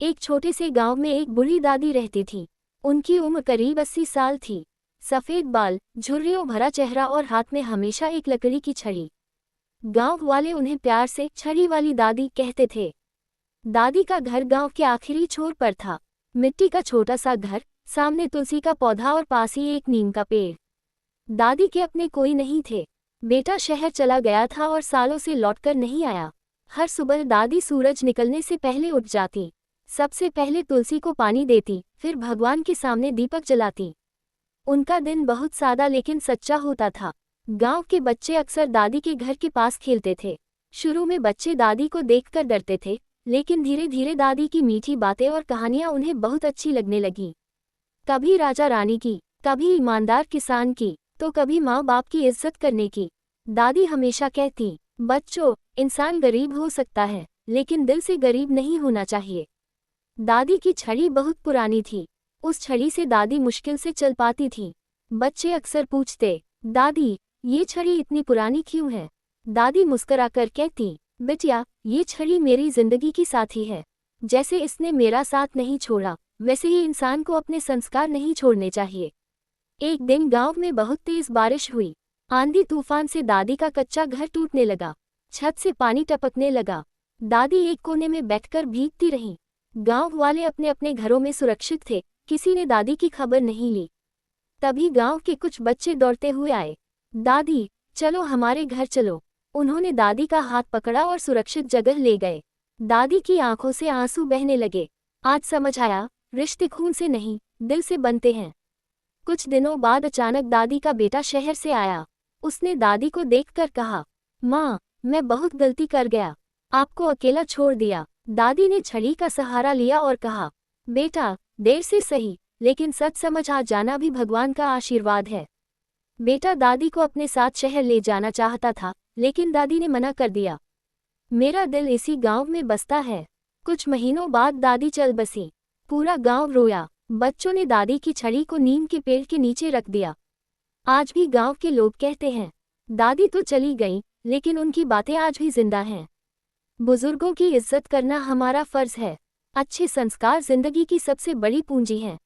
एक छोटे से गांव में एक बूढ़ी दादी रहती थी। उनकी उम्र करीब 80 साल थी। सफ़ेद बाल, झुर्रियों भरा चेहरा और हाथ में हमेशा एक लकड़ी की छड़ी। गांव वाले उन्हें प्यार से छड़ी वाली दादी कहते थे। दादी का घर गांव के आखिरी छोर पर था। मिट्टी का छोटा सा घर, सामने तुलसी का पौधा और पास ही एक नीम का पेड़। दादी के अपने कोई नहीं थे। बेटा शहर चला गया था और सालों से लौटकर नहीं आया। हर सुबह दादी सूरज निकलने से पहले उठ जाती। सबसे पहले तुलसी को पानी देती, फिर भगवान के सामने दीपक जलाती। उनका दिन बहुत सादा लेकिन सच्चा होता था। गांव के बच्चे अक्सर दादी के घर के पास खेलते थे। शुरू में बच्चे दादी को देखकर डरते थे, लेकिन धीरे धीरे दादी की मीठी बातें और कहानियां उन्हें बहुत अच्छी लगने लगीं। कभी राजा रानी की, कभी ईमानदार किसान की, तो कभी माँ बाप की इज्जत करने की। दादी हमेशा कहती, बच्चों, इंसान गरीब हो सकता है, लेकिन दिल से गरीब नहीं होना चाहिए। दादी की छड़ी बहुत पुरानी थी। उस छड़ी से दादी मुश्किल से चल पाती थी। बच्चे अक्सर पूछते, दादी, ये छड़ी इतनी पुरानी क्यों है? दादी मुस्कुराकर कहती, बिटिया, ये छड़ी मेरी जिंदगी की साथी है। जैसे इसने मेरा साथ नहीं छोड़ा, वैसे ही इंसान को अपने संस्कार नहीं छोड़ने चाहिए। एक दिन गांव में बहुत तेज बारिश हुई। आंधी तूफान से दादी का कच्चा घर टूटने लगा। छत से पानी टपकने लगा। दादी एक कोने में बैठकर भीगती रही। गांव वाले अपने अपने घरों में सुरक्षित थे, किसी ने दादी की खबर नहीं ली। तभी गांव के कुछ बच्चे दौड़ते हुए आए। दादी, चलो हमारे घर चलो। उन्होंने दादी का हाथ पकड़ा और सुरक्षित जगह ले गए। दादी की आंखों से आंसू बहने लगे। आज समझ आया, रिश्ते खून से नहीं, दिल से बनते हैं। कुछ दिनों बाद अचानक दादी का बेटा शहर से आया। उसने दादी को देखकर कहा, माँ, मैं बहुत गलती कर गया, आपको अकेला छोड़ दिया। दादी ने छड़ी का सहारा लिया और कहा, बेटा, देर से सही, लेकिन सच समझ आ जाना भी भगवान का आशीर्वाद है। बेटा दादी को अपने साथ शहर ले जाना चाहता था, लेकिन दादी ने मना कर दिया। मेरा दिल इसी गांव में बसता है। कुछ महीनों बाद दादी चल बसी। पूरा गांव रोया। बच्चों ने दादी की छड़ी को नीम के पेड़ के नीचे रख दिया। आज भी गांव के लोग कहते हैं, दादी तो चली गई, लेकिन उनकी बातें आज भी जिंदा हैं। बुजुर्गों की इज्जत करना हमारा फर्ज है। अच्छे संस्कार जिंदगी की सबसे बड़ी पूंजी हैं।